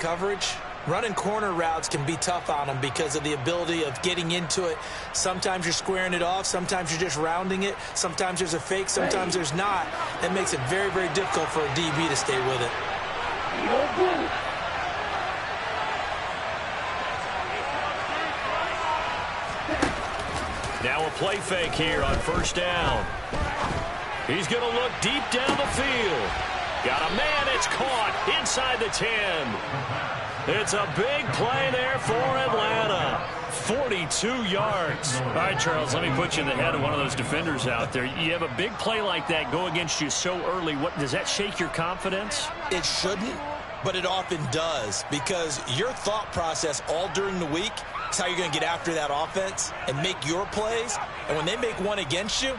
coverage, running corner routes can be tough on them because of the ability of getting into it. Sometimes you're squaring it off. Sometimes you're just rounding it. Sometimes there's a fake. Sometimes there's not. That makes it very, very difficult for a DB to stay with it. Now a play fake here on first down. He's going to look deep down the field. Got a man. It's caught inside the 10. It's a big play there for Atlanta. 42 yards. All right, Charles, let me put you in the head of one of those defenders out there. You have a big play like that go against you so early. What does that shake your confidence? It shouldn't, but it often does, because your thought process all during the week is how you're going to get after that offense and make your plays. And when they make one against you,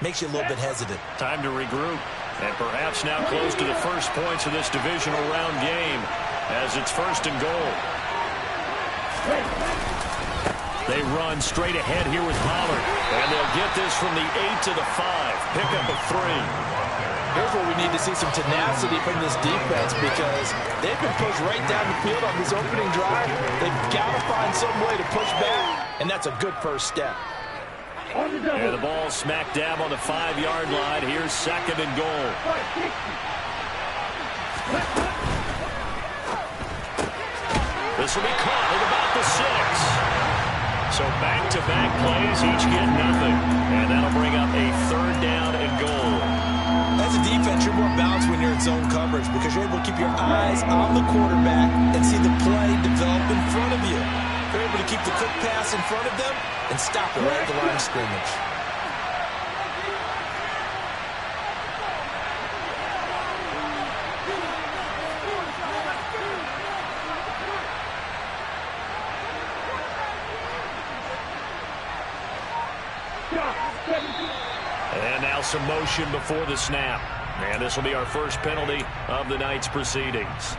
makes you a little bit hesitant. Time to regroup. And perhaps now close to the first points of this divisional round game as it's first and goal. They run straight ahead here with Pollard. And they'll get this from the 8 to the 5. Pick up a 3. Here's where we need to see some tenacity from this defense, because they've been pushed right down the field on this opening drive. They've got to find some way to push back, and that's a good first step. And the ball smack dab on the 5-yard line. Here's second and goal. This will be caught at about the 6. So back-to-back plays, each get nothing. And that'll bring up a third down and goal. As a defense, you're more balanced when you're in zone coverage, because you're able to keep your eyes on the quarterback and see the play develop in front of you. You're able to keep the quick pass in front of them and stop it right at the line of scrimmage. And now some motion before the snap. And this will be our first penalty of the night's proceedings.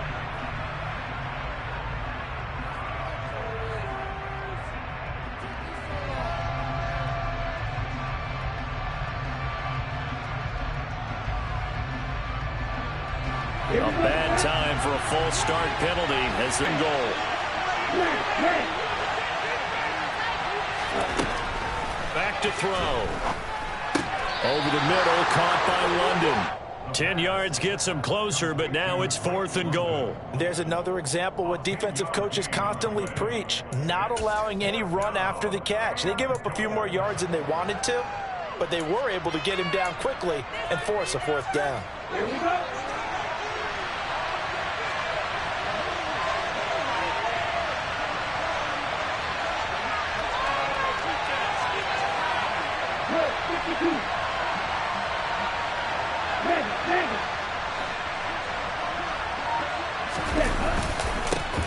A bad time for a false start penalty as the goal. Back to throw. Over the middle, caught by London. 10 yards gets him closer, but now it's 4th and goal. There's another example what defensive coaches constantly preach, not allowing any run after the catch. They gave up a few more yards than they wanted to, but they were able to get him down quickly and force a 4th down. Here we go.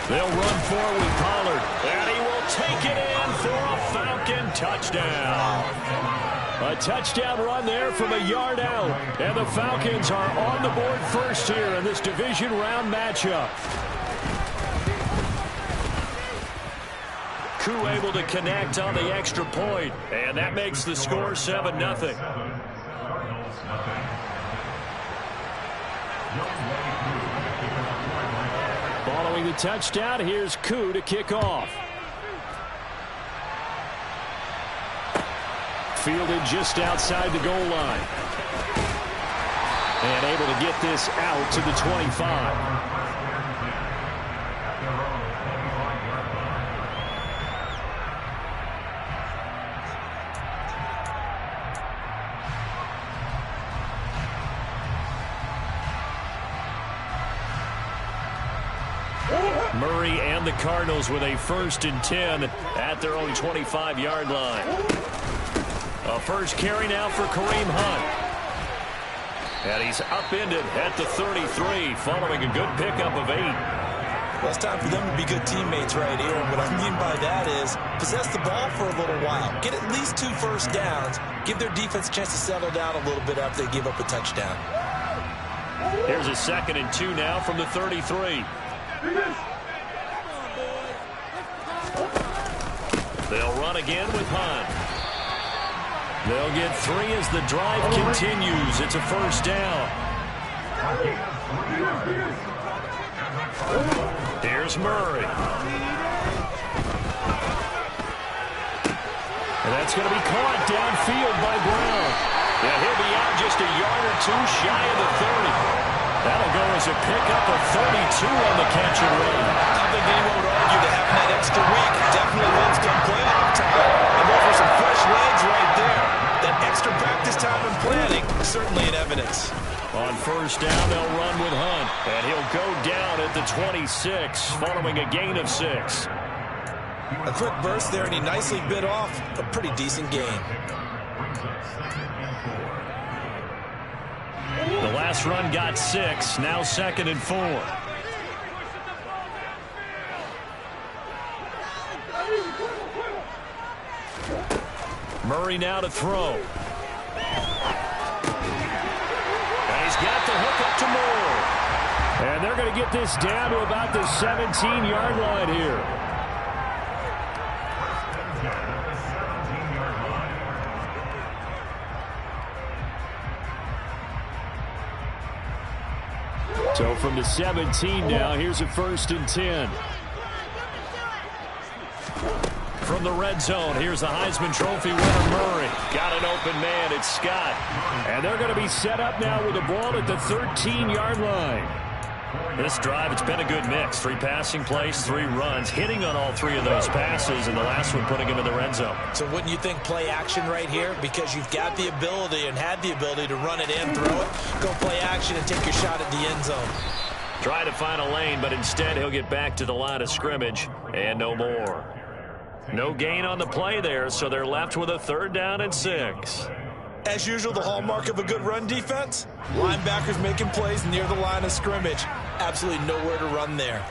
They'll run forward with Pollard, and he will take it in for a Falcon touchdown. A touchdown run there from a yard out, and the Falcons are on the board first here in this division round matchup. Koo able to connect on the extra point, and that makes the score 7-0. Following the touchdown, here's Koo to kick off. Fielded just outside the goal line. And able to get this out to the 25. Murray and the Cardinals with a 1st and 10 at their own 25-yard line. A first carry now for Kareem Hunt. And he's upended at the 33 following a good pickup of 8. Well, it's time for them to be good teammates right here. And what I mean by that is possess the ball for a little while. Get at least 2 first downs. Give their defense a chance to settle down a little bit after they give up a touchdown. Here's a 2nd and 2 now from the 33. They'll run again with Hunt. They'll get 3 as the drive continues. It's a 1st down. Here's Murray. And that's going to be caught downfield by Brown. Yeah, he'll be out just a yard or two shy of the 30. That'll go as a pickup of 32 on the catch and run. I don't think anyone would argue that having that extra week definitely wins come playoff time. And those are some fresh legs right there. That extra practice time and planning, certainly in evidence. On first down, they'll run with Hunt. And he'll go down at the 26, following a gain of 6. A quick burst there, and he nicely bit off a pretty decent gain. The last run got 6, now 2nd and 4. Murray now to throw. And he's got the hook up to Moore. And they're going to get this down to about the 17-yard line here. So from the 17 now, here's a 1st and 10. From the red zone, here's the Heisman Trophy winner, Murray. Got an open man, it's Scott. And they're going to be set up now with the ball at the 13-yard line. This drive, it's been a good mix. 3 passing plays, 3 runs, hitting on all 3 of those passes, and the last one putting him in the red zone. So wouldn't you think play action right here? Because you've got the ability and had the ability to run it and throw it. Go play action and take your shot at the end zone. Try to find a lane, but instead he'll get back to the line of scrimmage, and no more. No gain on the play there, so they're left with a 3rd down and 6. As usual, the hallmark of a good run defense, linebackers making plays near the line of scrimmage. Absolutely nowhere to run there.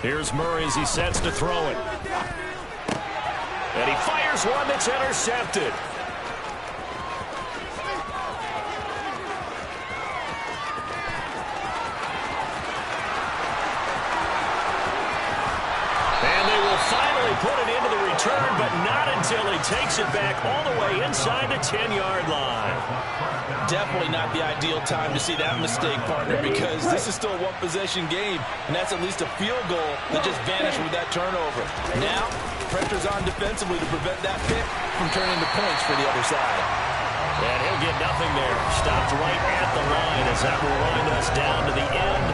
Here's Murray as he sets to throw it. And he fires one that's intercepted. Finally put it into the return, but not until he takes it back all the way inside the 10-yard line. Definitely not the ideal time to see that mistake, partner, because this is still a one-possession game, and that's at least a field goal that just vanished with that turnover. Now, pressure's on defensively to prevent that pick from turning to points for the other side. And he'll get nothing there. Stopped right at the line as that will wind us down to the end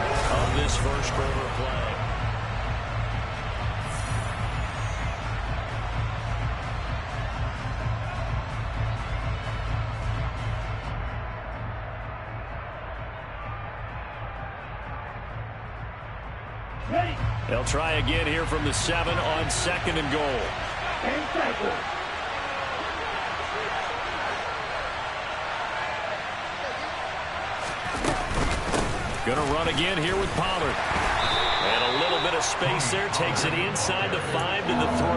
of this first quarter play. They'll try again here from the 7 on 2nd and goal. Gonna run again here with Pollard. And a little bit of space there. Takes it inside the 5 to the 3.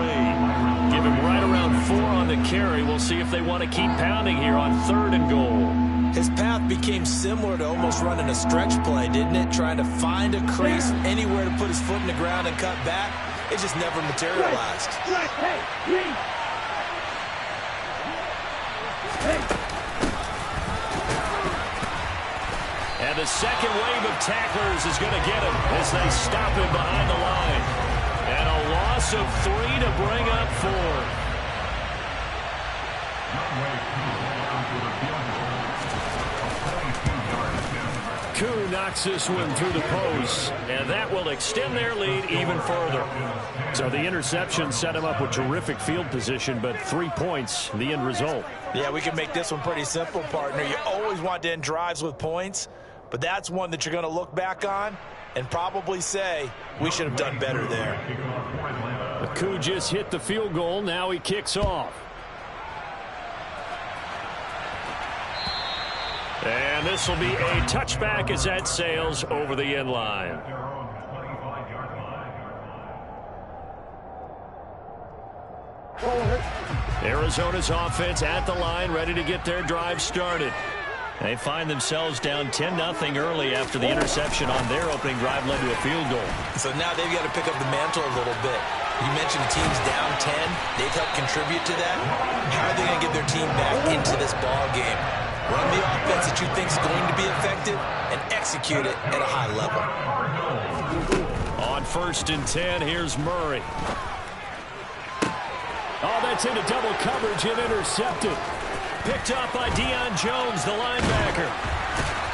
Give him right around 4 on the carry. We'll see if they want to keep pounding here on 3rd and goal. His path became similar to almost running a stretch play, didn't it? Trying to find a crease, anywhere to put his foot in the ground and cut back. It just never materialized. And the second wave of tacklers is going to get him as they stop him behind the line. And a loss of 3 to bring up 4. Koo knocks this one through the post, and that will extend their lead even further. So the interception set him up with terrific field position, but 3 points, the end result. Yeah, we can make this one pretty simple, partner. You always want to end drives with points, but that's one that you're going to look back on and probably say, we should have done better there. Koo just hit the field goal. Now he kicks off. And this will be a touchback as that sails over the end line. Arizona's offense at the line, ready to get their drive started. They find themselves down 10-0 early after the interception on their opening drive led to a field goal. So now they've got to pick up the mantle a little bit. You mentioned the team's down 10. They've helped contribute to that. How are they going to get their team back into this ball game? Run the offense that you think is going to be effective and execute it at a high level. On 1st and 10, here's Murray. Oh, that's into double coverage and intercepted. Picked up by Deion Jones, the linebacker.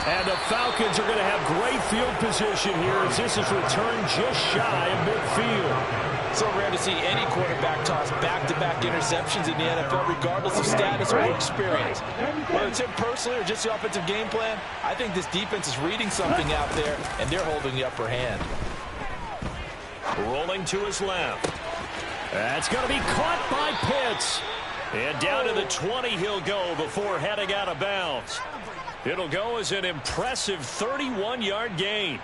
And the Falcons are going to have great field position here as this is returned just shy of midfield. So rare to see any quarterback toss back-to-back interceptions in the NFL, regardless of status or experience. Whether it's him personally or just the offensive game plan, I think this defense is reading something out there, and they're holding the upper hand. Rolling to his left. That's going to be caught by Pitts. And down to the 20 he'll go before heading out of bounds. It'll go as an impressive 31-yard gain.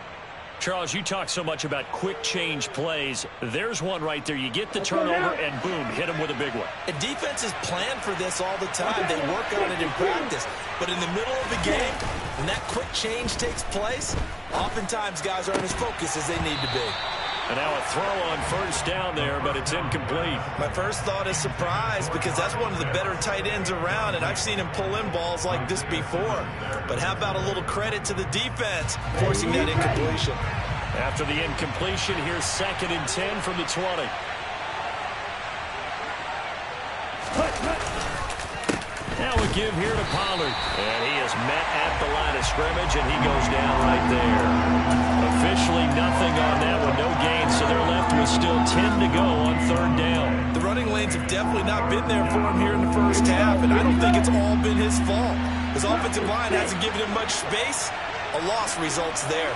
Charles, you talk so much about quick change plays. There's one right there. You get the turnover and boom, hit him with a big one. And defenses plan for this all the time. They work on it in practice. But in the middle of the game, when that quick change takes place, oftentimes guys aren't as focused as they need to be. And now a throw on 1st down there, but it's incomplete. My first thought is surprise because that's one of the better tight ends around, and I've seen him pull in balls like this before. But how about a little credit to the defense forcing that incompletion? After the incompletion, here's 2nd and 10 from the 20. Now a give here to Pollard. And he is met at the line of scrimmage, and he goes down right there. Officially nothing on that one, no gain, so they're left with still 10 to go on 3rd down. The running lanes have definitely not been there for him here in the first half, and I don't think it's all been his fault. His offensive line hasn't given him much space. A loss results there.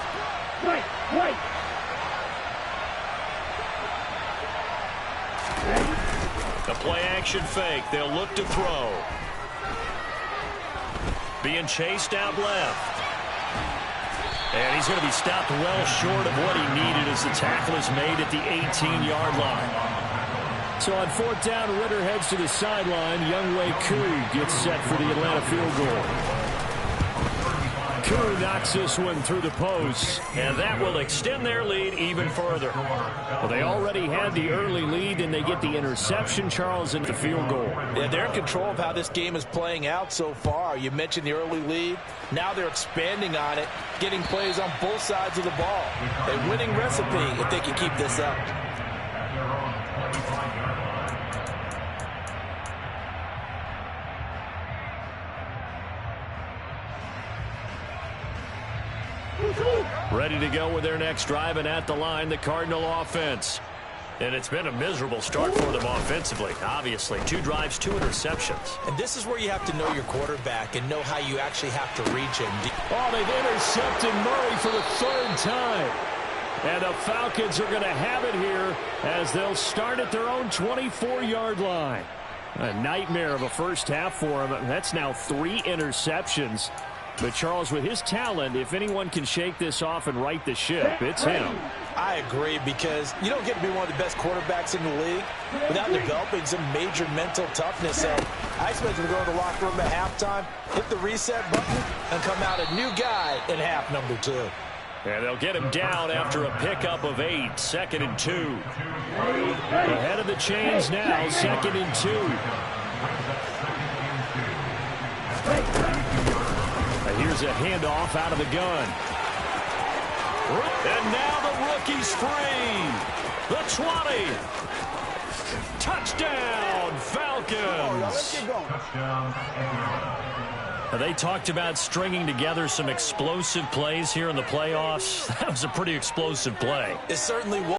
The play action fake, they'll look to throw. Being chased out left. And he's going to be stopped well short of what he needed as the tackle is made at the 18-yard line. So on 4th down, Ritter heads to the sideline. Younghoe Koo gets set for the Atlanta field goal. Koo knocks this one through the post, and that will extend their lead even further. Well, they already had the early lead, and they get the interception, Charles, and the field goal. Yeah, they're in control of how this game is playing out so far. You mentioned the early lead. Now they're expanding on it, getting plays on both sides of the ball. A winning recipe if they can keep this up. Ready to go with their next drive, and at the line, the Cardinal offense. And it's been a miserable start for them offensively, obviously. 2 drives, 2 interceptions. And this is where you have to know your quarterback and know how you actually have to reach him. Oh, they've intercepted Murray for the 3rd time. And the Falcons are going to have it here as they'll start at their own 24-yard line. A nightmare of a first half for him. That's now 3 interceptions. But, Charles, with his talent, if anyone can shake this off and right the ship, it's him. I agree, because you don't get to be one of the best quarterbacks in the league without developing some major mental toughness. So I expect him to go to the locker room at halftime, hit the reset button, and come out a new guy in half number 2. And they'll get him down after a pickup of 8, 2nd and 2. Ahead of the chains now, 2nd and 2. Here's a handoff out of the gun. And now the rookie's free. The 20. Touchdown, Falcons. They talked about stringing together some explosive plays here in the playoffs. That was a pretty explosive play. It certainly was.